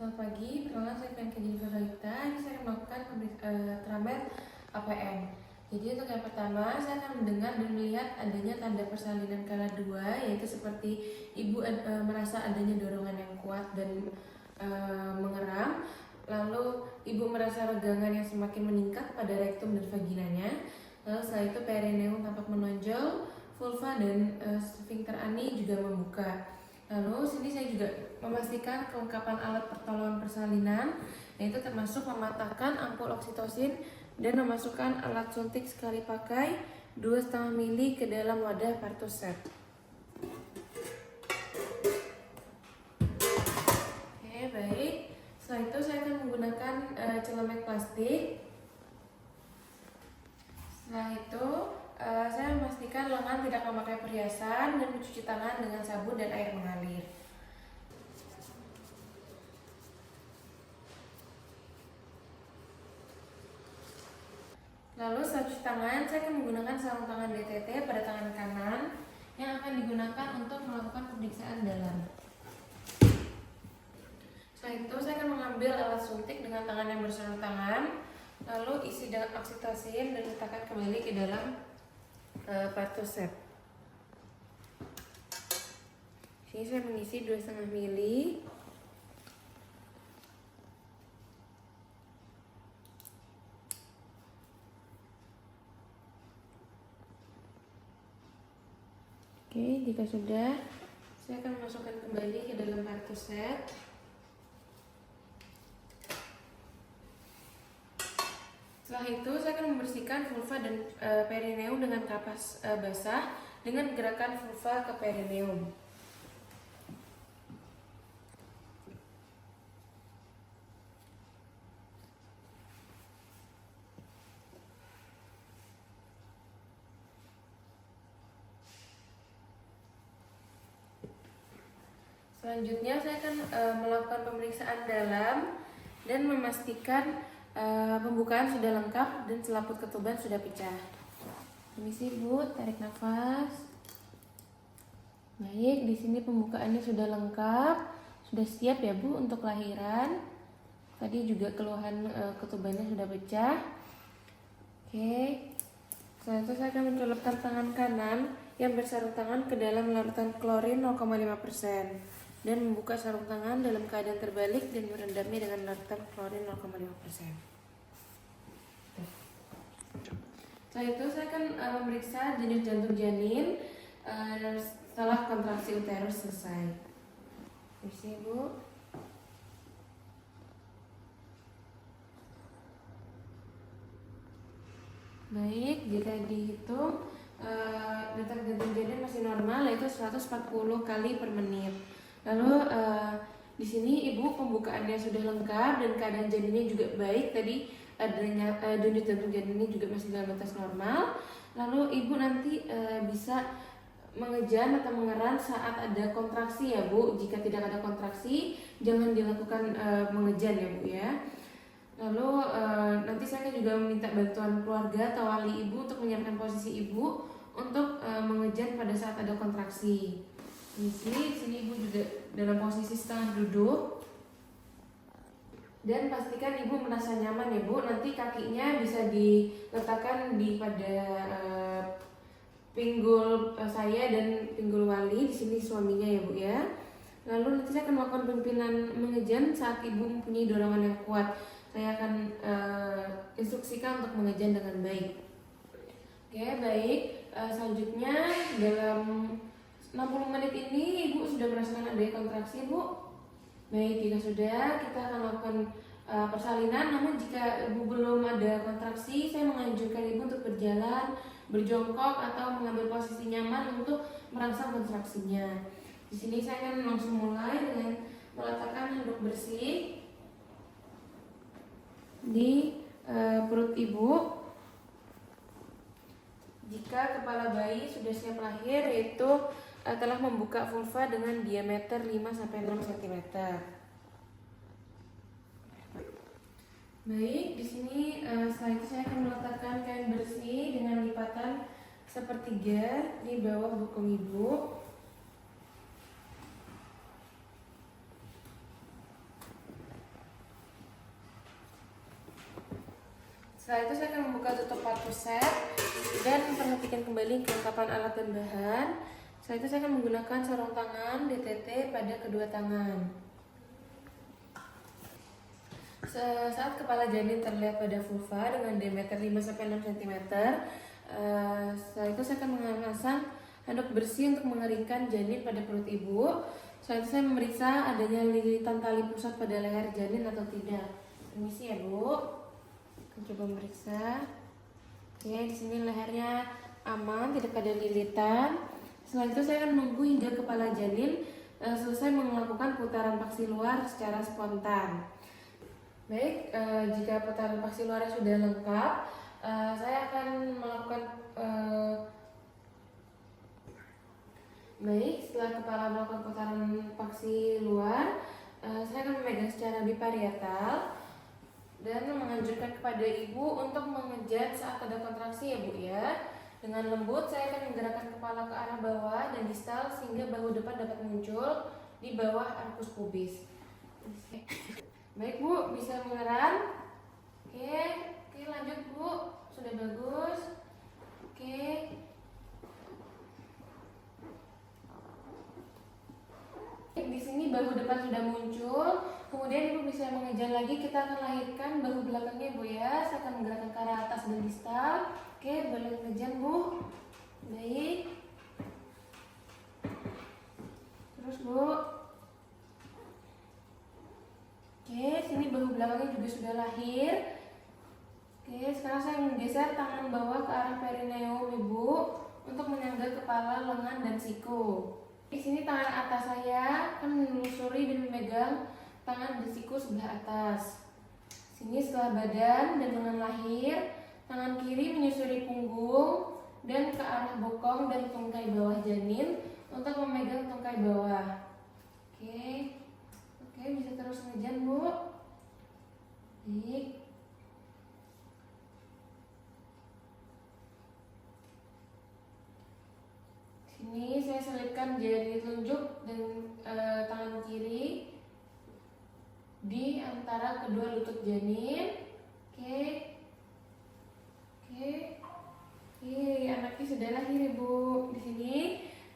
Selamat pagi, perkenalkan saya Pianka Jennifer Rita. Ini saya akan melakukan tramet APM. Jadi untuk yang pertama, saya akan mendengar dan melihat adanya tanda persalinan kala 2, yaitu seperti ibu merasa adanya dorongan yang kuat dan mengeram. Lalu ibu merasa regangan yang semakin meningkat pada rektum dan vaginanya. Lalu setelah itu perineum tampak menonjol, vulva dan sphincter ani juga membuka. Lalu sini saya juga memastikan kelengkapan alat pertolongan persalinan, yaitu termasuk mematahkan ampul oksitosin dan memasukkan alat suntik sekali pakai 2,5 mili ke dalam wadah Partusep. Oke, baik. Setelah itu saya akan menggunakan celemek plastik. Setelah itu saya memastikan lengan tidak memakai perhiasan dan mencuci tangan dengan sabun dan air mengalir. Lalu setelah cuci tangan, saya akan menggunakan sarung tangan DTT pada tangan kanan yang akan digunakan untuk melakukan pemeriksaan dalam. Setelah itu saya akan mengambil alat suntik dengan tangan yang bersarung tangan, lalu isi dengan oksitosin dan letakkan kembali ke dalam Partusep. Sini saya mengisi 2,5 mili. Oke, jika sudah, saya akan memasukkan kembali ke dalam Partusep. Setelah itu saya akan membersihkan vulva dan perineum dengan kapas basah dengan gerakan vulva ke perineum. Selanjutnya saya akan melakukan pemeriksaan dalam dan memastikan pembukaan sudah lengkap dan selaput ketuban sudah pecah. Permisi Bu, tarik nafas. Baik, di sini pembukaannya sudah lengkap, sudah siap ya Bu untuk lahiran. Tadi juga keluhan ketubannya sudah pecah. Oke. Setelah itu saya akan mencolokkan tangan kanan yang bersarung tangan ke dalam larutan klorin 0,5% dan membuka sarung tangan dalam keadaan terbalik dan merendamnya dengan larutan klorin 0,5%. Setelah itu saya akan memeriksa denyut jantung janin setelah kontraksi uterus selesai. Permisi Bu. Baik, jika dihitung detak jantung janin masih normal, yaitu 140 kali per menit. Lalu di sini ibu pembukaannya sudah lengkap dan keadaan janinnya juga baik. Tadi adanya denyut jantung janinnya juga masih dalam batas normal. Lalu ibu nanti bisa mengejan atau mengeran saat ada kontraksi ya Bu. Jika tidak ada kontraksi, jangan dilakukan mengejan ya Bu ya. Lalu nanti saya juga meminta bantuan keluarga atau wali ibu untuk menyiapkan posisi ibu untuk mengejan pada saat ada kontraksi. Di sini ibu juga dalam posisi setengah duduk. Dan pastikan ibu merasa nyaman ya Bu. Nanti kakinya bisa diletakkan di pada pinggul saya dan pinggul wali. Di sini suaminya ya Bu ya. Lalu nanti saya akan melakukan pimpinan mengejan saat ibu mempunyai dorongan yang kuat. Saya akan instruksikan untuk mengejan dengan baik. Oke, baik. Selanjutnya dalam 60 menit ini ibu sudah merasakan adanya kontraksi Bu. Baik, jika sudah kita akan melakukan persalinan. Namun jika ibu belum ada kontraksi, saya menganjurkan ibu untuk berjalan, berjongkok atau mengambil posisi nyaman untuk merangsang kontraksinya. Di sini saya akan langsung mulai dengan meletakkan handuk bersih di perut ibu. Jika kepala bayi sudah siap lahir, yaitu telah membuka vulva dengan diameter 5-6 cm. Baik, di sini setelah itu saya akan meletakkan kain bersih dengan lipatan sepertiga di bawah bokong ibu. Setelah itu saya akan membuka tutup parpuset dan perhatikan kembali kelengkapan alat dan bahan. Setelah itu saya akan menggunakan sarung tangan DTT pada kedua tangan. Saat kepala janin terlihat pada vulva dengan diameter 5-6 cm, setelah itu saya akan memasang handuk bersih untuk mengeringkan janin pada perut ibu. Setelah itu saya memeriksa adanya lilitan tali pusat pada leher janin atau tidak. Permisi ya Bu. Kita coba memeriksa. Oke, di sini lehernya aman, tidak ada lilitan. Setelah itu saya akan menunggu hingga kepala janin selesai melakukan putaran paksi luar secara spontan. Baik, jika putaran paksi luarnya sudah lengkap, saya akan melakukan baik, setelah kepala melakukan putaran paksi luar, saya akan memegang secara biparietal dan menganjurkan kepada ibu untuk mengejar saat ada kontraksi ya Bu ya. Dengan lembut saya akan menggerakkan kepala ke arah bawah dan distal sehingga bahu depan dapat muncul di bawah arkus pubis. Baik Bu, bisa mengeram? Oke, lanjut Bu, sudah bagus. Oke. Di sini bahu depan sudah muncul, kemudian ibu bisa mengejar lagi. Kita akan lahirkan bahu belakangnya Bu ya. Saya akan menggerakkan ke arah atas dan distal. Oke, boleh mengejar Bu. Baik. Terus Bu. Oke, sini bahu belakangnya juga sudah lahir. Oke, sekarang saya menggeser tangan bawah ke arah perineum ibu untuk menyangga kepala, lengan, dan siku. Di sini tangan atas saya akan menelusuri dan memegang tangan dan siku sebelah atas. Sini setelah badan dan lengan lahir, tangan kiri menyusuri punggung dan ke arah bokong dan tungkai bawah janin untuk memegang tungkai bawah. Oke, bisa terus ngejar Bu. Baik. Ini saya selipkan jari telunjuk dan tangan kiri di antara kedua lutut janin. Oke, anaknya sudah lahir Ibu. Di sini,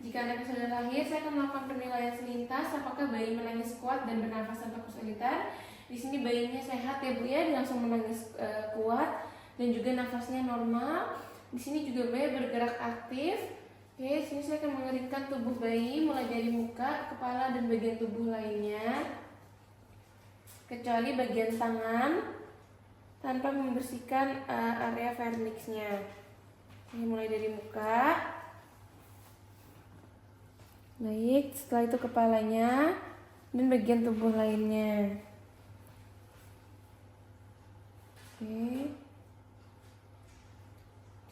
jika anaknya sudah lahir, saya akan melakukan penilaian selintas apakah bayi menangis kuat dan bernafas tanpa kesulitan. Di sini bayinya sehat ya Bu ya, dia langsung menangis kuat dan juga nafasnya normal. Di sini juga bayi bergerak aktif. Oke, sini saya akan mengeringkan tubuh bayi mulai dari muka, kepala, dan bagian tubuh lainnya, kecuali bagian tangan, tanpa membersihkan area vernixnya. Oke, mulai dari muka. Baik, setelah itu kepalanya dan bagian tubuh lainnya. Oke,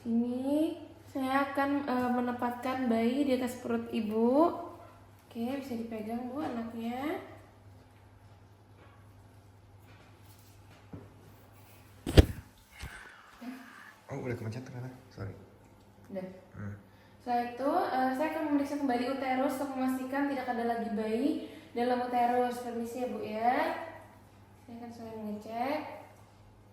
sini saya akan menempatkan bayi di atas perut ibu. Oke, bisa dipegang Bu anaknya. Oh, udah kepencet ternyata. Sorry. Udah. Setelah itu saya akan memeriksa kembali uterus untuk memastikan tidak ada lagi bayi dalam uterus. Permisi ya Bu ya. Saya akan mengecek.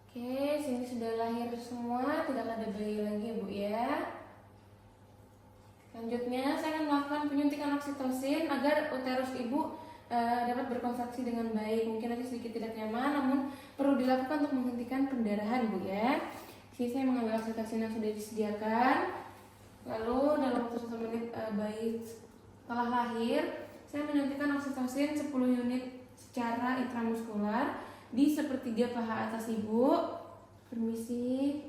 Oke, sini sudah lahir semua, tidak ada bayi lagi ya Bu ya. Selanjutnya saya akan melakukan penyuntikan oksitosin agar uterus ibu dapat berkontraksi dengan baik. Mungkin nanti sedikit tidak nyaman, namun perlu dilakukan untuk menghentikan pendarahan Bu ya. Sini saya mengambil oksitosin yang sudah disediakan. Lalu dalam waktu 1 menit bayi telah lahir, saya menyuntikkan oksitosin 10 unit secara intramuskular di sepertiga paha atas ibu. Permisi.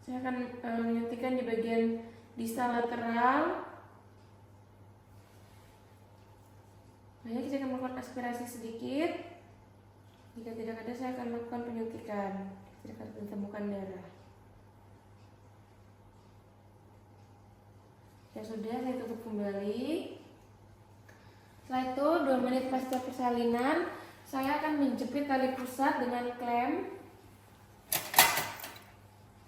Saya akan menyuntikkan di bagian distal lateral. Baik, saya akan melakukan aspirasi sedikit. Jika tidak ada, saya akan melakukan penyuntikan. Tidak akan ditemukan darah. Ya sudah, saya tutup kembali. Setelah itu, 2 menit pasca persalinan, saya akan menjepit tali pusat dengan klem.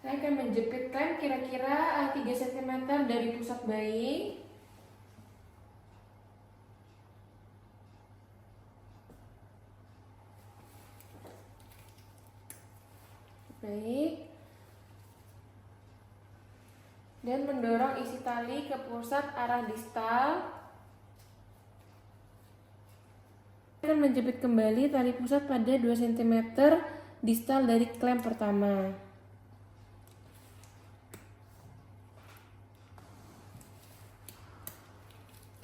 Saya akan menjepit klem kira-kira 3 cm dari pusat bayi. Baik. Dan mendorong isi tali ke pusat arah distal. Akan menjepit kembali tali pusat pada 2 cm distal dari klem pertama.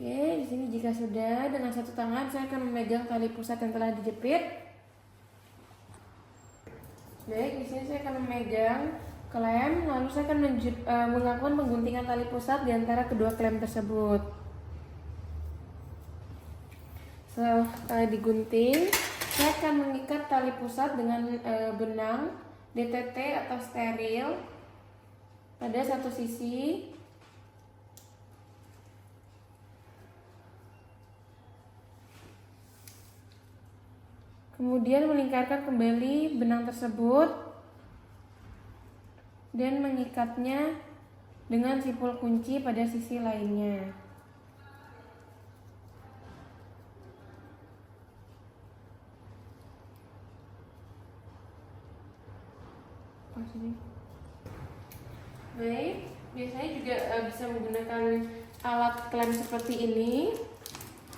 Oke, di sini jika sudah, dengan satu tangan saya akan memegang tali pusat yang telah dijepit. Baik, di sini saya akan memegang klem, lalu saya akan melakukan pengguntingan tali pusat di antara kedua klem tersebut. Setelah digunting, saya akan mengikat tali pusat dengan benang DTT atau steril pada satu sisi. Kemudian melingkarkan kembali benang tersebut dan mengikatnya dengan simpul kunci pada sisi lainnya. Baik, biasanya juga bisa menggunakan alat klem seperti ini.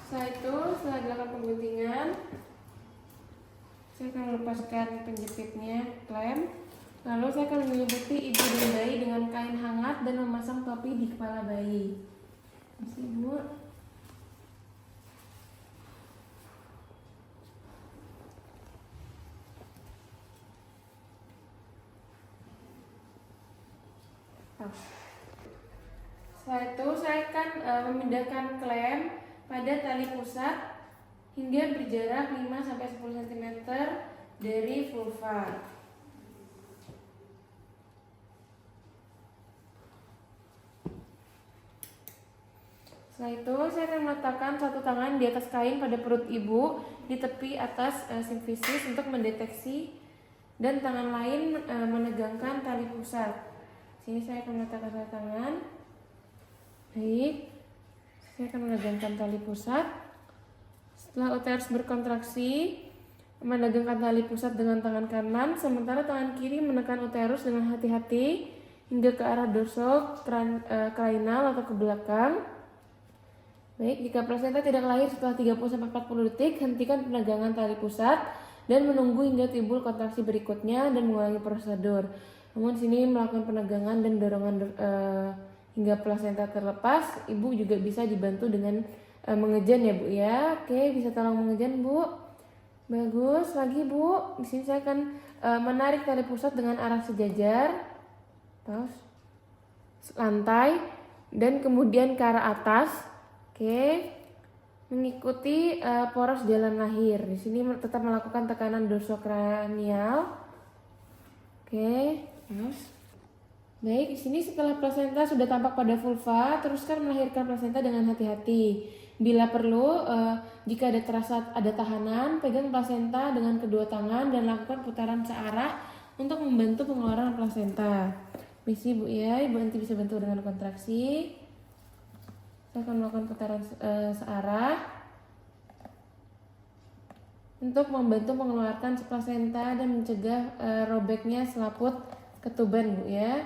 Setelah dilakukan pengguntingan, saya akan melepaskan penjepitnya klem. Lalu saya akan menyelimuti ibu dan bayi dengan kain hangat dan memasang topi di kepala bayi. Masih, Bu. Setelah itu saya akan memindahkan klem pada tali pusat hingga berjarak 5-10 cm dari vulva. Setelah itu saya akan meletakkan satu tangan di atas kain pada perut ibu di tepi atas simfisis untuk mendeteksi, dan tangan lain menegangkan tali pusat. Sini saya akan meletakkan satu tangan. Baik, saya akan menegangkan tali pusat. Setelah uterus berkontraksi, menegangkan tali pusat dengan tangan kanan, sementara tangan kiri menekan uterus dengan hati-hati hingga ke arah dorsokranal atau ke belakang. Baik, jika plasenta tidak lahir setelah 30-40 detik, hentikan penegangan tali pusat dan menunggu hingga timbul kontraksi berikutnya dan mengulangi prosedur. Namun sini melakukan penegangan dan dorongan hingga plasenta terlepas. Ibu juga bisa dibantu dengan mengejan ya, Bu ya. Oke, bisa tolong mengejan, Bu. Bagus, lagi, Bu. Di sini saya akan menarik tali pusat dengan arah sejajar, terus lantai dan kemudian ke arah atas. Oke, mengikuti poros jalan lahir. Di sini tetap melakukan tekanan dorsokranial. Oke, terus. Baik, di sini setelah plasenta sudah tampak pada vulva, teruskan melahirkan plasenta dengan hati-hati. Bila perlu, jika terasa ada tahanan, pegang plasenta dengan kedua tangan dan lakukan putaran searah untuk membantu pengeluaran plasenta. Misi, Bu ya, Ibu nanti bisa bantu dengan kontraksi. Saya akan melakukan putaran searah untuk membantu mengeluarkan plasenta dan mencegah robeknya selaput ketuban, Bu ya.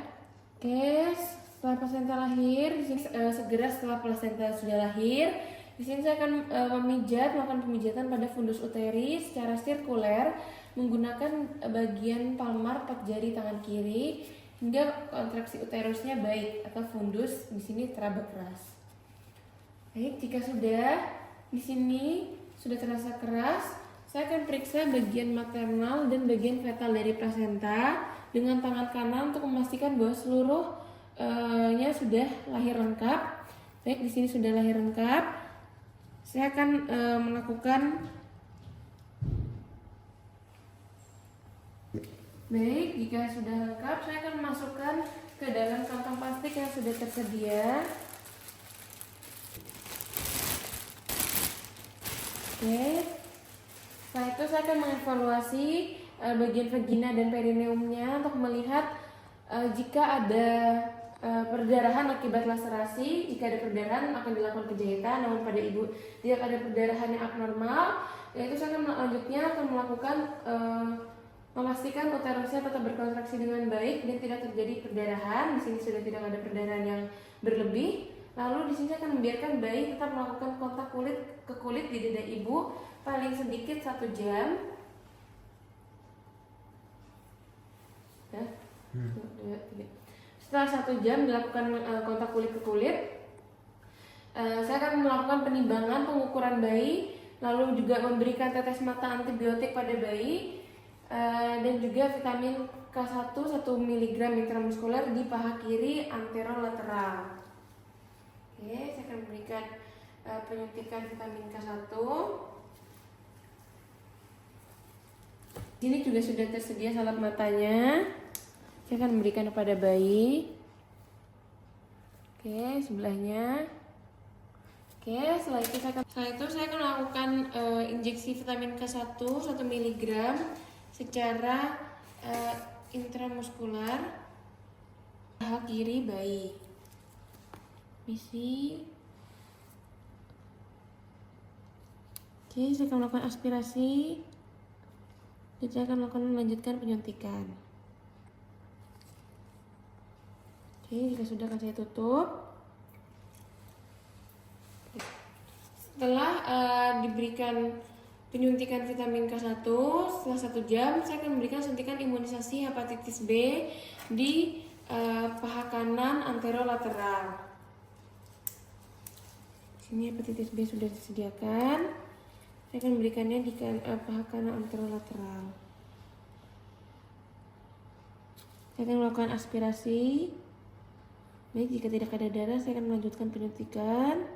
Oke, setelah plasenta lahir, di sini segera setelah plasenta sudah lahir, di sini saya akan melakukan pemijatan pada fundus uteri secara sirkuler menggunakan bagian palmar 4 jari tangan kiri hingga kontraksi uterusnya baik atau fundus di sini teraba keras. Baik, jika sudah di sini sudah terasa keras, saya akan periksa bagian maternal dan bagian fetal dari plasenta dengan tangan kanan untuk memastikan bahwa seluruhnya sudah lahir lengkap. Baik, di sini sudah lahir lengkap. Saya akan melakukan baik, jika sudah lengkap, saya akan memasukkan ke dalam kantong plastik yang sudah tersedia. Oke, setelah itu saya akan mengevaluasi bagian vagina dan perineumnya untuk melihat jika ada perdarahan akibat laserasi. Jika ada perdarahan akan dilakukan penjahitan, namun pada ibu jika ada perdarahan yang abnormal, yaitu saya akan selanjutnya akan melakukan memastikan uterusnya tetap berkontraksi dengan baik dan tidak terjadi perdarahan. Di sini sudah tidak ada perdarahan yang berlebih. Lalu di sini saya akan membiarkan bayi tetap melakukan kontak kulit ke kulit di dada ibu paling sedikit 1 jam. Ya. 2, 3. Setelah 1 jam dilakukan kontak kulit ke kulit, saya akan melakukan penimbangan pengukuran bayi, lalu juga memberikan tetes mata antibiotik pada bayi, dan juga vitamin K1 1 mg intramuskuler di paha kiri anterolateral. Oke, saya akan memberikan penyuntikan vitamin K1. Ini juga sudah tersedia salep matanya. Saya akan memberikan kepada bayi. Oke, sebelahnya. Oke, setelah itu saya akan melakukan injeksi vitamin K1 1 mg secara intramuskular paha kiri bayi. Misi. Oke, saya akan melakukan aspirasi dan saya akan melanjutkan penyuntikan. Oke, jika sudah akan saya tutup. Setelah diberikan penyuntikan vitamin K1 setelah 1 jam, saya akan memberikan suntikan imunisasi hepatitis B di paha kanan anterolateral. Sini hepatitis B sudah disediakan. Saya akan memberikannya di paha kanan anterolateral. Saya akan melakukan aspirasi. Baik, jika tidak ada darah, saya akan melanjutkan penyuntikan.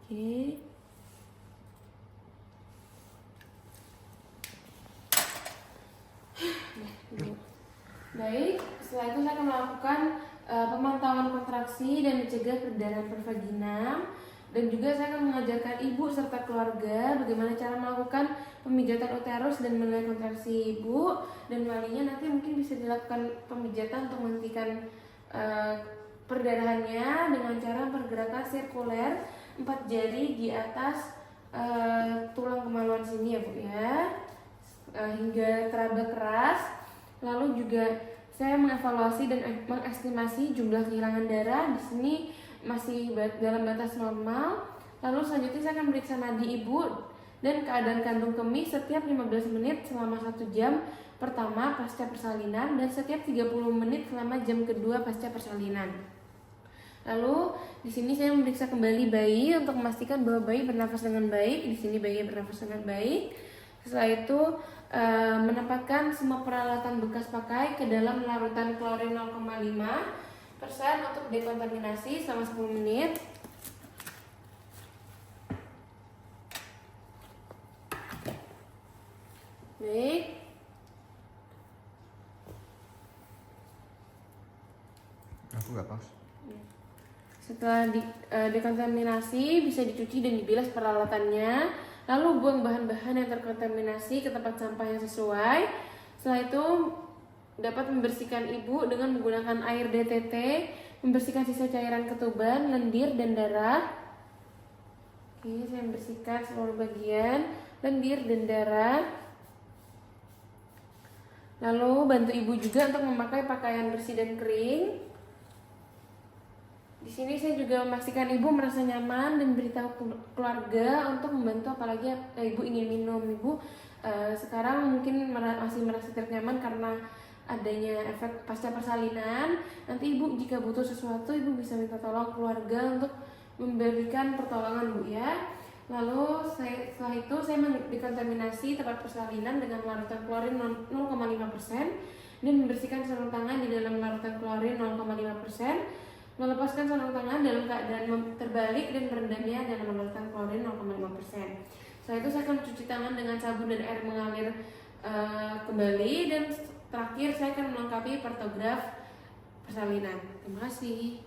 Oke. Baik, setelah itu saya akan melakukan pemantauan kontraksi dan mencegah perdarahan pervaginam, dan juga saya akan mengajarkan ibu serta keluarga bagaimana cara melakukan pemijatan uterus dan menilai kontraksi ibu, dan walinya nanti mungkin bisa dilakukan pemijatan untuk menghentikan perdarahannya dengan cara pergerakan sirkuler 4 jari di atas tulang kemaluan sini ya Bu ya, hingga teraba keras. Lalu juga saya mengevaluasi dan mengestimasi jumlah kehilangan darah. Di sini masih dalam batas normal. Lalu selanjutnya saya akan meriksa nadi ibu dan keadaan kandung kemih setiap 15 menit selama 1 jam pertama pasca persalinan dan setiap 30 menit selama jam kedua pasca persalinan. Lalu di sini saya memeriksa kembali bayi untuk memastikan bahwa bayi bernafas dengan baik. Di sini bayi bernafas dengan baik. Setelah itu menempatkan semua peralatan bekas pakai ke dalam larutan klorin 0,5% untuk dekontaminasi selama 10 menit. Baik. Aku nggak pause. Setelah dekontaminasi, bisa dicuci dan dibilas peralatannya. Lalu buang bahan-bahan yang terkontaminasi ke tempat sampah yang sesuai. Setelah itu dapat membersihkan ibu dengan menggunakan air DTT, membersihkan sisa cairan ketuban, lendir, dan darah. Oke, saya membersihkan seluruh bagian lendir dan darah. Lalu bantu ibu juga untuk memakai pakaian bersih dan kering. Di sini saya juga memastikan ibu merasa nyaman dan beritahu keluarga untuk membantu, apalagi ibu ingin minum. Ibu sekarang mungkin masih merasa tidak nyaman karena adanya efek pasca persalinan. Nanti ibu jika butuh sesuatu, ibu bisa minta tolong keluarga untuk memberikan pertolongan Bu ya. Lalu setelah itu saya dekontaminasi tempat persalinan dengan larutan klorin 0,5% dan membersihkan sarung tangan di dalam larutan klorin 0,5%. Melepaskan sarung tangan dalam keadaan terbalik dan merendamnya dalam larutan klorin 0,5%. Setelah itu saya akan mencuci tangan dengan sabun dan air mengalir kembali, dan terakhir saya akan melengkapi partograf persalinan. Terima kasih.